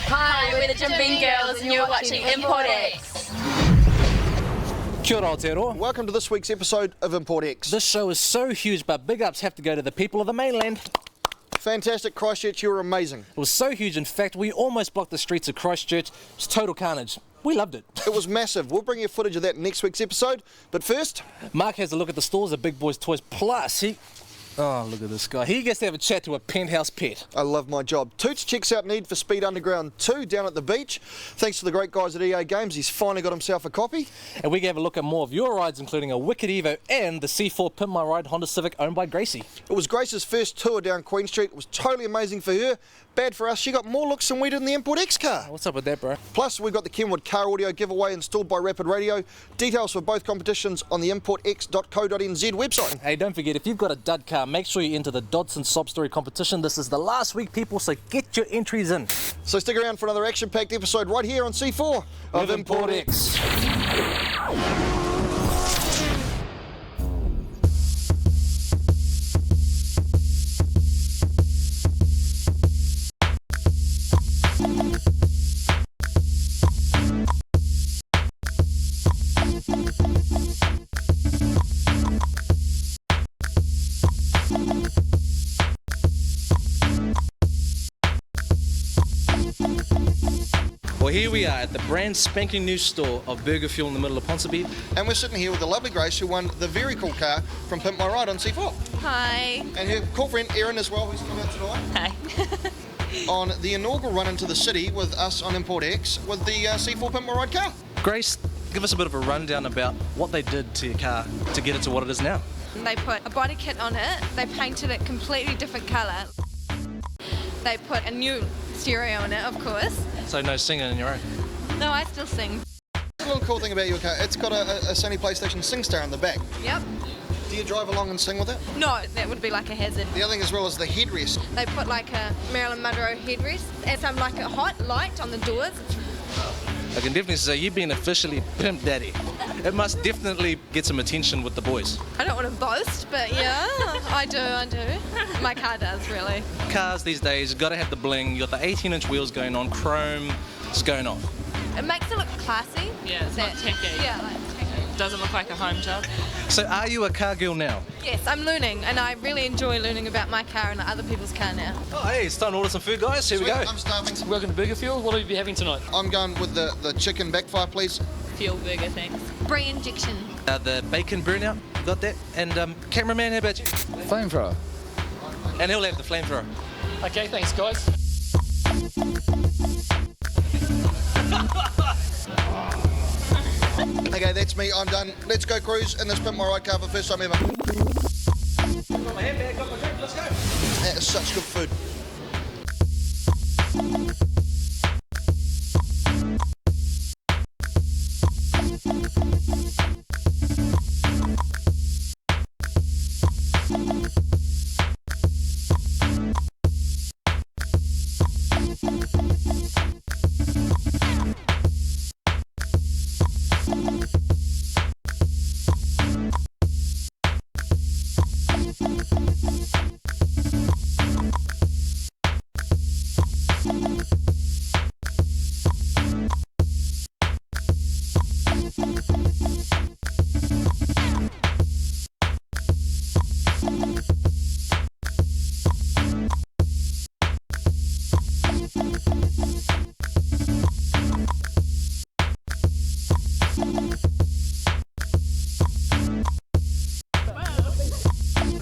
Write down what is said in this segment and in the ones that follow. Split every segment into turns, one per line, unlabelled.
Hi, we're the Jim Bean Girls and you're watching Import X.
Kia ora Aotearoa.
Welcome to this week's episode of Import X.
This show is so huge, but big ups have to go to the people of the mainland.
Fantastic, Christchurch, you were amazing.
It was so huge, in fact, we almost blocked the streets of Christchurch. It was total carnage. We loved it.
It was massive. We'll bring you footage of that in next week's episode. But first,
Mark has a look at the stores of Big Boys Toys Plus. Oh, look at this guy. He gets to have a chat to a penthouse pet.
I love my job. Toots checks out Need for Speed Underground 2 down at the beach. Thanks to the great guys at EA Games, he's finally got himself a copy.
And we gave a look at more of your rides, including a Wicked Evo and the C4 Pimp My Ride Honda Civic owned by Gracie.
It was Grace's first tour down Queen Street. It was totally amazing for her. Bad for us, she got more looks than we did in the Import X car.
What's up with that, bro?
Plus, we've got the Kenwood car audio giveaway installed by Rapid Radio. Details for both competitions on the importx.co.nz website.
Hey, don't forget, if you've got a dud car, make sure you enter the Dodson Sob Story competition. This is the last week, people, so get your entries in.
So stick around for another action-packed episode right here on C4 of Import X.
Well, here we are at the brand spanking new store of Burger Fuel in the middle of Ponsonby.
And we're sitting here with the lovely Grace, who won the very cool car from Pimp My Ride on C4.
Hi.
And her cool friend Erin as well, who's come out tonight.
Hi.
On the inaugural run into the city with us on Import X with the C4 Pimp My Ride car.
Grace, give us a bit of a rundown about what they did to your car to get it to what it is now.
They put a body kit on it, they painted it completely different colour. They put a new stereo in it, of course.
So no singing in your own.
No, I still sing.
The little cool thing about your car, it's got a Sony PlayStation SingStar in the back.
Yep.
Do you drive along and sing with it?
No, that would be like a hazard.
The other thing as well is the headrest.
They put like a Marilyn Monroe headrest and some like a hot light on the doors.
I can definitely say you've been officially Pimp Daddy. It must definitely get some attention with the boys.
I don't want to boast, but yeah, I do. My car does, really.
Cars these days, got to have the bling. You got the 18-inch wheels going on, chrome, it's going off.
It makes it look classy.
Yeah, it's not techy.
Yeah, like techy.
Doesn't look like a home job.
So are you a car girl now?
Yes, I'm learning, and I really enjoy learning about my car and other people's car now.
Oh, hey, it's time to order some food, guys. Here we go.
I'm starving.
Welcome to Burger Fuel. What will you be having tonight?
I'm going with the chicken backfire, please.
Fuel burger, thanks.
Brie injection.
The bacon burnout, got that? And cameraman, how about you?
Flamethrower.
And he'll have the flamethrower.
Okay, thanks guys.
Okay, that's me. I'm done. Let's go cruise in this Pimp My Ride car for the first time ever.
Got my handbag, got my drink, let's go.
That is such good food.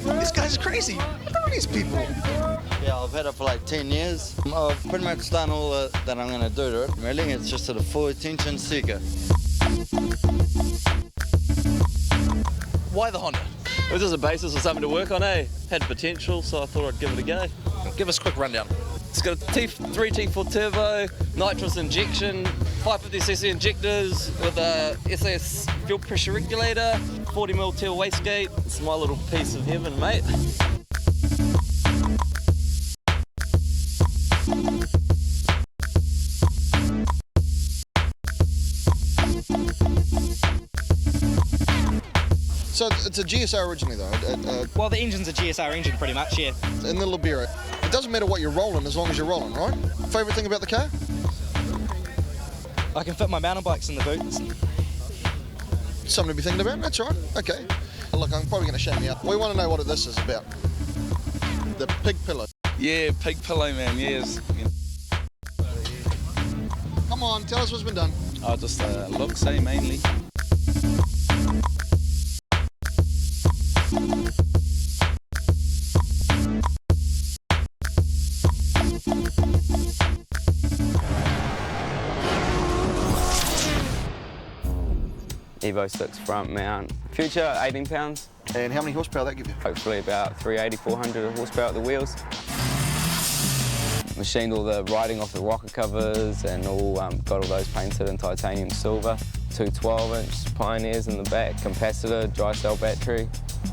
This guy's crazy. Look at these people.
Yeah, I've had it for like 10 years. I've pretty much done all that I'm going to do to it. Really, it's just a full attention seeker.
Why the Honda?
It was just a basis of something to work on, eh? Had potential, so I thought I'd give it a go.
Give us a quick rundown.
It's got a 3 T4 turbo, nitrous injection, 550cc injectors with a SAS fuel pressure regulator, 40mm tail wastegate. It's my little piece of heaven, mate.
So it's a GSR originally though.
Well, the engine's a GSR engine pretty much, yeah.
In the Libera. It doesn't matter what you're rolling as long as you're rolling, right? Favourite thing about the car?
I can fit my mountain bikes in the boots.
Something to be thinking about. That's all right. Okay. Look, I'm probably going to shame you up. We want to know what this is about. The pig pillow.
Yeah, pig pillow, man, yes.
Come on, tell us what's been done.
Oh, just looks, mainly.
Evo 6 front mount. Future 18 pounds.
And how many horsepower that give you?
Hopefully about 380, 400 horsepower at the wheels. Machined all the writing off the rocker covers and all got all those painted in titanium silver. Two 12-inch Pioneers in the back, capacitor, dry cell battery,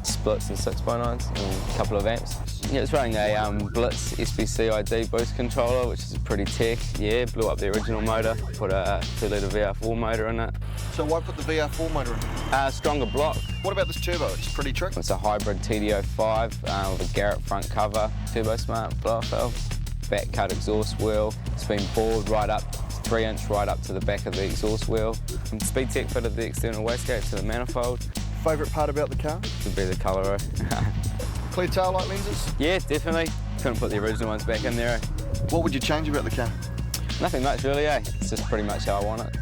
splits and 6x9s, and a couple of amps. Yeah, it's running a Blitz SBC ID boost controller, which is pretty tech. Yeah, blew up the original motor, put a 2-litre VR4 motor in it.
So why put the VR4 motor in?
Stronger block.
What about this turbo? It's pretty trick.
It's a hybrid TD05 with a Garrett front cover, Turbo Smart blower valve, back cut exhaust wheel. It's been bored right up, 3-inch right up to the back of the exhaust wheel. Speed Tech fitted the external wastegate to the manifold.
Favourite part about the car?
Would be the colour.
Clear tail light lenses?
Yeah, definitely. Couldn't put the original ones back in there.
What would you change about the car?
Nothing much really, eh? It's just pretty much how I want it.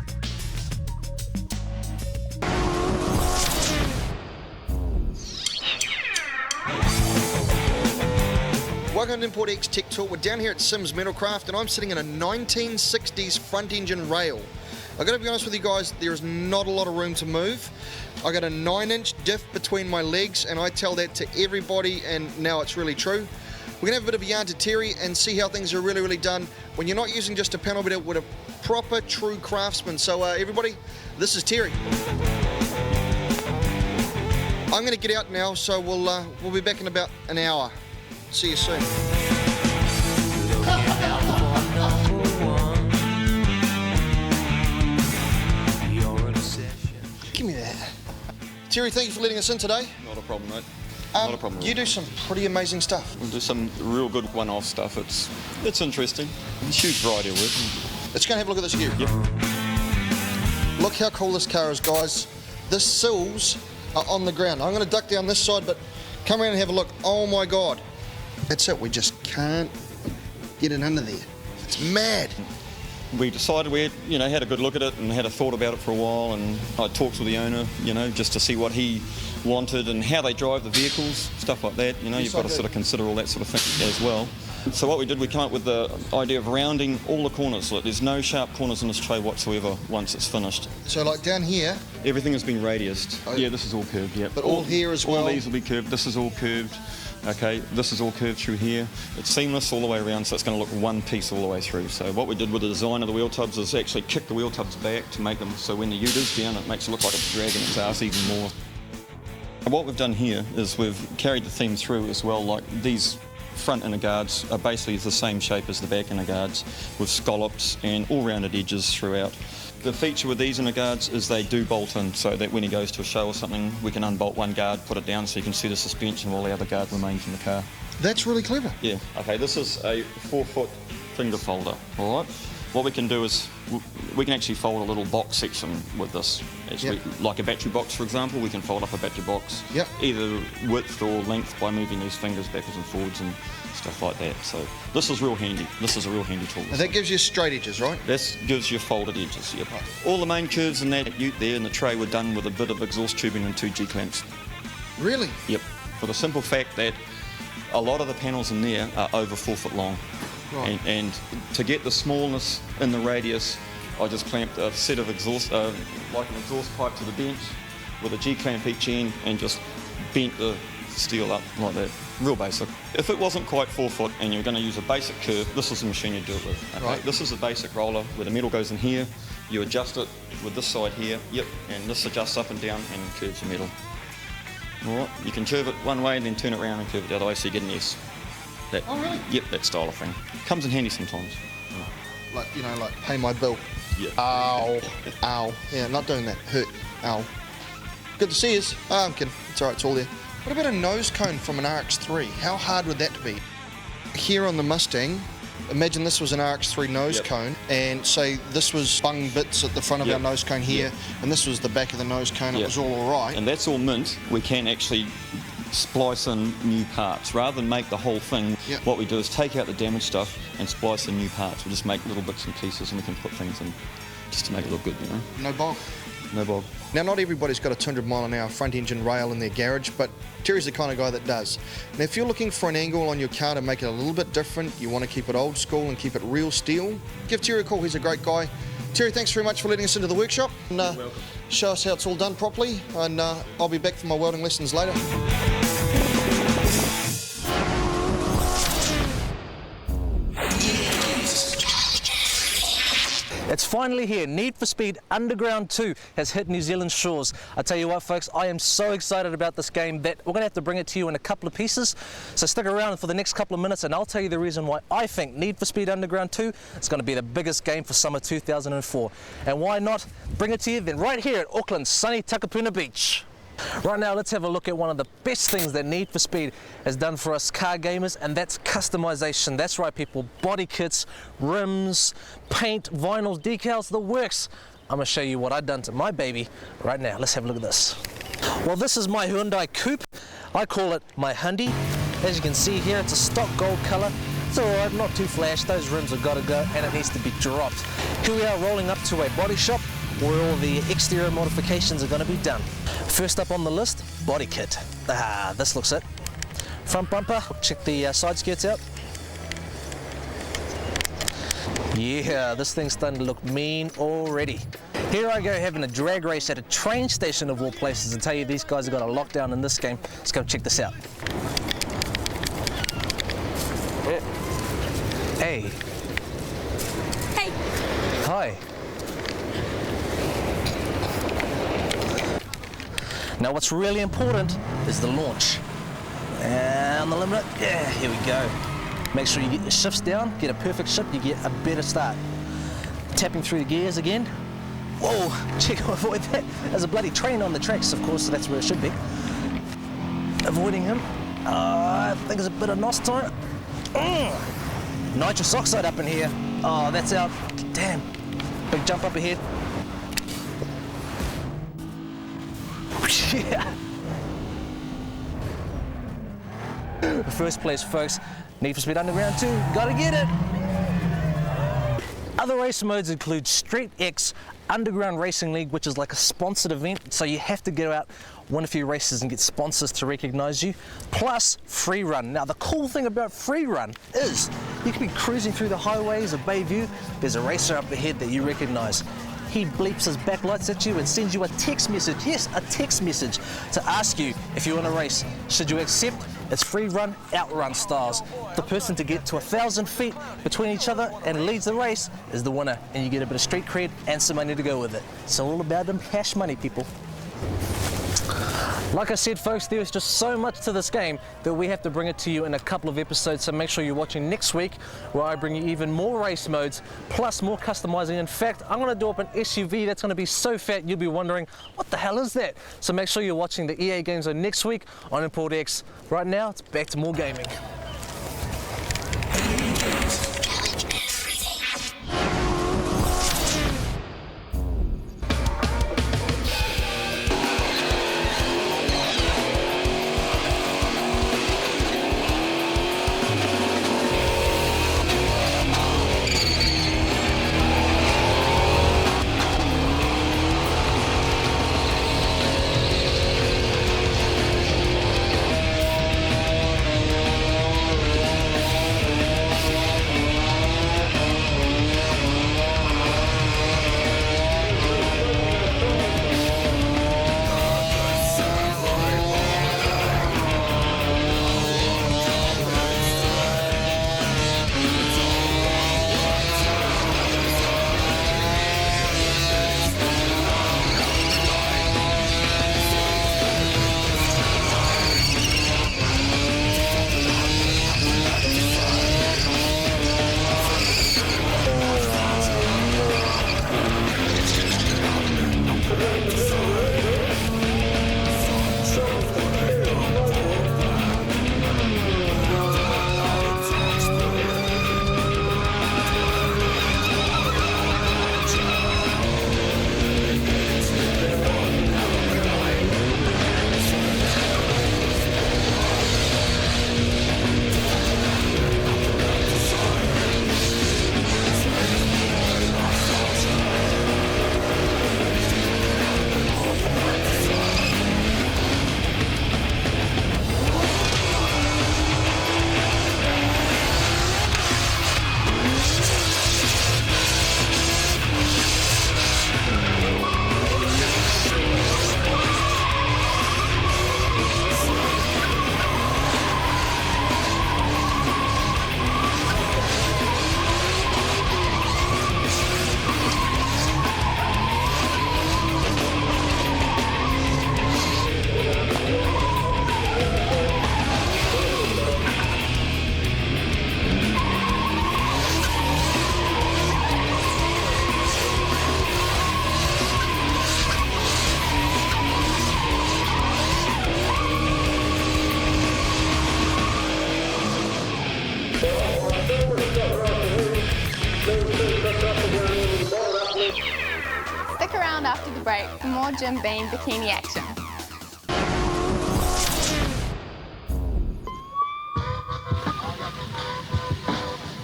Welcome to Import X Tech Talk. We're down here at Simms Metalcraft and I'm sitting in a 1960s front engine rail. I've got to be honest with you guys, there is not a lot of room to move. I got a 9-inch diff between my legs and I tell that to everybody and now it's really true. We're going to have a bit of a yarn to Terry and see how things are really done when you're not using just a panel but with a proper true craftsman. So everybody, this is Terry. I'm going to get out now, so we'll be back in about an hour. See you soon. Give me that. Terry, thank you for letting us in today.
Not a problem, mate. Not a problem.
You do some pretty amazing stuff.
We'll do some real good one-off stuff. It's interesting. It's a huge variety of work.
Let's go and have a look at this gear.
Yep.
Look how cool this car is, guys. The sills are on the ground. I'm going to duck down this side, but come around and have a look. Oh my God. That's it. We just can't get it under there. It's mad.
We decided we had a good look at it and had a thought about it for a while, and I talked with the owner, just to see what he wanted and how they drive the vehicles, stuff like that. You've got to sort of consider all that sort of thing as well. So what we did, we came up with the idea of rounding all the corners. Look, there's no sharp corners in this tray whatsoever once it's finished.
So like down here?
Everything has been radiused. Oh, yeah, this is all curved, yeah.
But all here as well?
All these will be curved. This is all curved. Okay, this is all curved through here. It's seamless all the way around, so it's going to look one piece all the way through. So what we did with the design of the wheel tubs is actually kick the wheel tubs back to make them so when the ute is down, it makes it look like it's dragging its ass even more. And what we've done here is we've carried the theme through as well. Like these front inner guards are basically the same shape as the back inner guards with scallops and all rounded edges throughout. The feature with these inner guards is they do bolt in, so that when he goes to a show or something, we can unbolt one guard, put it down so you can see the suspension while the other guard remains in the car.
That's really clever.
Yeah. Okay, this is a 4-foot finger folder, all right? What we can do is we can actually fold a little box section with this. Actually, yep. Like a battery box, for example, we can fold up a battery box,
yep.
Either width or length by moving these fingers backwards and forwards and stuff like that. So this is real handy. This is a real handy tool.
And that gives you straight edges, right?
This gives you folded edges, yep.
Right.
All the main curves in that ute there in the tray were done with a bit of exhaust tubing and 2 G-clamps.
Really?
Yep. For the simple fact that a lot of the panels in there are over 4 foot long.
Right.
And to get the smallness in the radius, I just clamped a set of exhaust, like an exhaust pipe to the bench with a G-clamp each end and just bent the steel up like that. Real basic. If it wasn't quite 4 foot and you're going to use a basic curve, this is the machine you do it with. Okay?
Right.
This is a basic roller where the metal goes in here, you adjust it with this side here, yep, and this adjusts up and down and curves the metal. All right, you can curve it one way and then turn it around and curve it the other way so you get an S. That,
oh, really?
Yep, that style of thing. Comes in handy sometimes.
Like, like pay my bill.
Yeah.
Ow. Ow. Yeah, not doing that. Hurt. Ow. Good to see us. Oh, I'm kidding. It's alright, it's all there. What about a nose cone from an RX-3? How hard would that be? Here on the Mustang, imagine this was an RX3 nose cone, and say this was bung bits at the front of our nose cone here, and this was the back of the nose cone, it was all right.
And that's all mint. We can actually splice in new parts. Rather than make the whole thing, what we do is take out the damaged stuff and splice in new parts. We just make little bits and pieces and we can put things in just to make it look good, you know.
No bog.
No bog.
Now, not everybody's got a 200 mile an hour front engine rail in their garage, but Terry's the kind of guy that does. Now, if you're looking for an angle on your car to make it a little bit different, you want to keep it old school and keep it real steel, give Terry a call. He's a great guy. Terry, thanks very much for letting us into the workshop and show us how it's all done properly, and I'll be back for my welding lessons later.
It's finally here. Need for Speed Underground 2 has hit New Zealand shores. I tell you what, folks, I am so excited about this game that we're going to have to bring it to you in a couple of pieces. So stick around for the next couple of minutes and I'll tell you the reason why I think Need for Speed Underground 2 is going to be the biggest game for summer 2004. And why not bring it to you then right here at Auckland's sunny Takapuna Beach. Right now, let's have a look at one of the best things that Need for Speed has done for us car gamers, and that's customization. That's right, people. Body kits, rims, paint, vinyls, decals, the works. I'm going to show you what I've done to my baby right now. Let's have a look at this. Well, this is my Hyundai Coupe. I call it my Hyundai. As you can see here, it's a stock gold color. It's alright, not too flash. Those rims have got to go, and it needs to be dropped. Here we are rolling up to a body shop where all the exterior modifications are going to be done. First up on the list, body kit. This looks it. Front bumper, check the side skirts out. Yeah, this thing's starting to look mean already. Here I go having a drag race at a train station of all places. I tell you, these guys have got a lockdown in this game. Let's go check this out. Hey.
Hey.
Hi. Now what's really important is the launch. And the limiter, yeah, here we go. Make sure you get your shifts down, get a perfect shift, you get a better start. Tapping through the gears again. Whoa, check, avoid that. There's a bloody train on the tracks, of course, so that's where it should be. Avoiding him. I think there's a bit of NOS time. Nitrous oxide up in here. Oh, that's out. Damn. Big jump up ahead. Yeah. First place, folks. Need for Speed Underground 2. Gotta get it. Other race modes include Street X Underground Racing League, which is like a sponsored event, so you have to go out, win a few races and get sponsors to recognize you, plus Free Run. Now the cool thing about Free Run is you can be cruising through the highways of Bayview, there's a racer up ahead that you recognize. He bleeps his backlights at you and sends you a text message, yes, a text message, to ask you if you want to race. Should you accept? It's free run, outrun styles. The person to get to 1,000 feet between each other and leads the race is the winner, and you get a bit of street cred and some money to go with it. It's all about them cash money, people. Like I said, folks, there's just so much to this game that we have to bring it to you in a couple of episodes, so make sure you're watching next week where I bring you even more race modes, plus more customizing. In fact, I'm going to do up an SUV that's going to be so fat you'll be wondering, what the hell is that? So make sure you're watching the EA Games Zone next week on Import X. Right now, it's back to more gaming.
around after the break for more Jim Beam bikini action.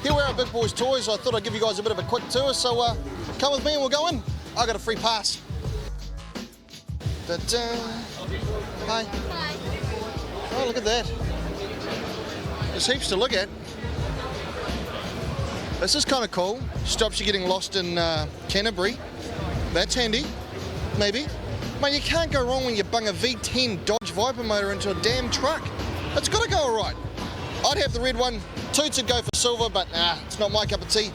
Here we are at Big Boys Toys. I thought I'd give you guys a bit of a quick tour, so come with me and we'll go in. I got a free pass. Da-da. Hi. Hi. Oh, look at that. There's heaps to look at. This is kind of cool. Stops you getting lost in Canterbury. That's handy, maybe. Mate, you can't go wrong when you bung a V10 Dodge Viper motor into a damn truck. It's got to go all right. I'd have the red one. Toots would go for silver, but it's not my cup of tea.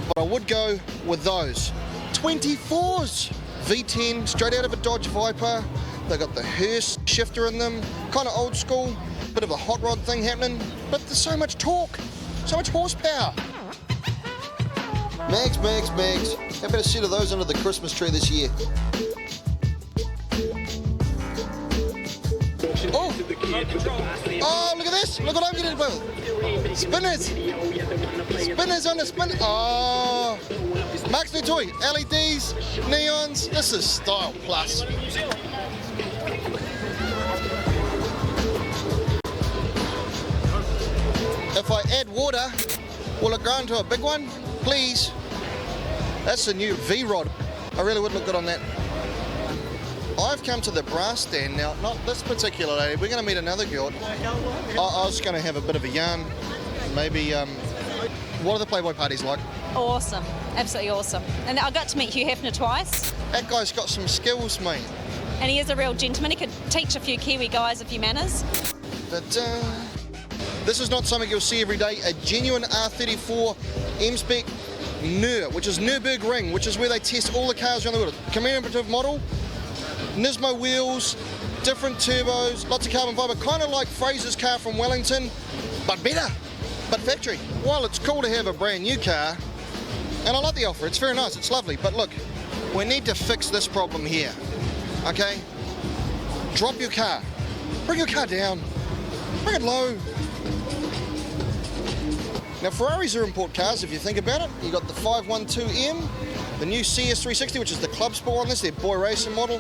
But I would go with those. 24s. V10, straight out of a Dodge Viper. They got the Hearst shifter in them. Kind of old school. Bit of a hot rod thing happening. But there's so much torque. So much horsepower. Mags. How about a set of those under the Christmas tree this year? Oh, look at this. Look what I'm getting with. Spinners. Spinners on the spin. Oh. Mark's new toy. LEDs, neons. This is style plus. If I add water, will it grow into a big one? Please. That's the new V-Rod. I really would look good on that. I've come to the brass stand now, not this particular lady. We're going to meet another girl. I was going to have a bit of a yarn. Maybe, what are the Playboy parties like?
Awesome. Absolutely awesome. And I got to meet Hugh Hefner twice.
That guy's got some skills, mate.
And he is a real gentleman. He could teach a few Kiwi guys a few manners.
But this is not something you'll see every day. A genuine R34 M-Spec NUR, which is Nürburgring, which is where they test all the cars around the world. Commemorative model, Nismo wheels, different turbos, lots of carbon fibre, kind of like Fraser's car from Wellington, but better, but factory. While it's cool to have a brand new car, and I like the offer, it's very nice, it's lovely, but look, we need to fix this problem here, okay? Drop your car, bring your car down, bring it low. Now Ferraris are import cars if you think about it. You got the 512M, the new CS360, which is the club sport on this, their boy racing model,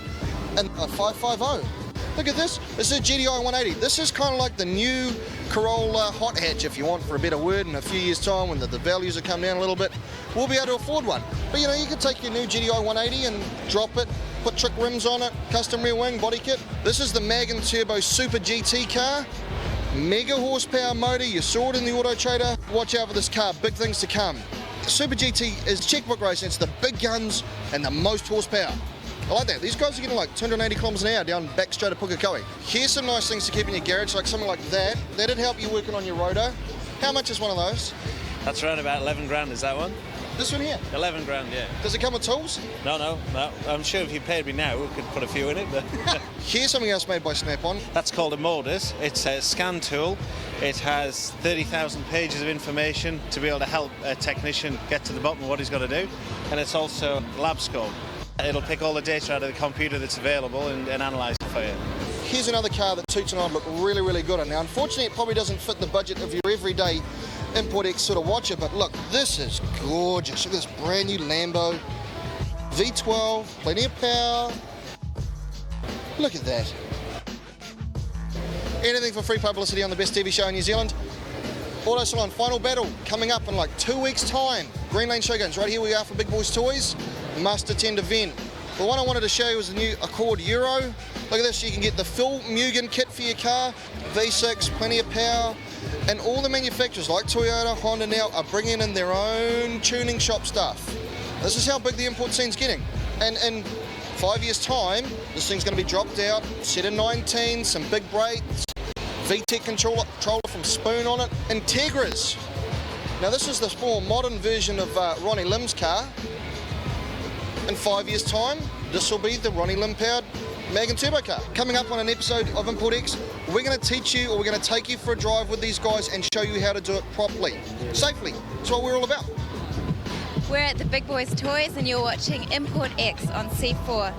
and a 550. Look at this. This is a GDI 180. This is kind of like the new Corolla hot hatch, if you want, for a better word. In a few years' time, when the values have come down a little bit, we'll be able to afford one. But you know, you could take your new GDI 180 and drop it, put trick rims on it, custom rear wing, body kit. This is the Magan Turbo Super GT car. Mega horsepower motor, you saw it in the Auto Trader. Watch out for this car, big things to come. Super GT is checkbook racing, it's the big guns and the most horsepower. I like that. These guys are getting like 280 kilometers an hour down back straight to Pukekohe. Here's some nice things to keep in your garage, like something like that. That'd help you working on your rotor. How much is one of those?
That's around about 11 grand, is that one?
This one here?
11 grand, yeah.
Does it come with tools?
No. I'm sure if you paid me now, we could put a few in it. But
Here's something else made by Snap-on.
That's called a Modus. It's a scan tool. It has 30,000 pages of information to be able to help a technician get to the bottom of what he's got to do. And it's also lab scope. It'll pick all the data out of the computer that's available and analyse it for you.
Here's another car that Toots and I look really, really good on. Now, unfortunately, it probably doesn't fit the budget of your everyday Import X sort of watcher, but look, this is gorgeous. Look at this brand new Lambo. V12, plenty of power. Look at that. Anything for free publicity on the best TV show in New Zealand. Auto Salon Final Battle coming up in like 2 weeks' time. Green Lane Showguns, right here we are for Big Boys Toys. Must attend event. The one I wanted to show you was the new Accord Euro. Look at this, you can get the full Mugen kit for your car, V6, plenty of power, and all the manufacturers like Toyota, Honda now are bringing in their own tuning shop stuff. This is how big the import scene's getting. And in 5 years' time, this thing's going to be dropped out, set in 19, some big brakes, VTEC controller from Spoon on it, Integras. Now this is the more modern version of Ronnie Lim's car. In 5 years' time, this will be the Ronnie Lim powered Magan Turbo car. Coming up on an episode of Import X, we're going to teach you, or we're going to take you for a drive with these guys and show you how to do it properly, safely. That's what we're all about.
We're at the Big Boys Toys and you're watching Import X on C4.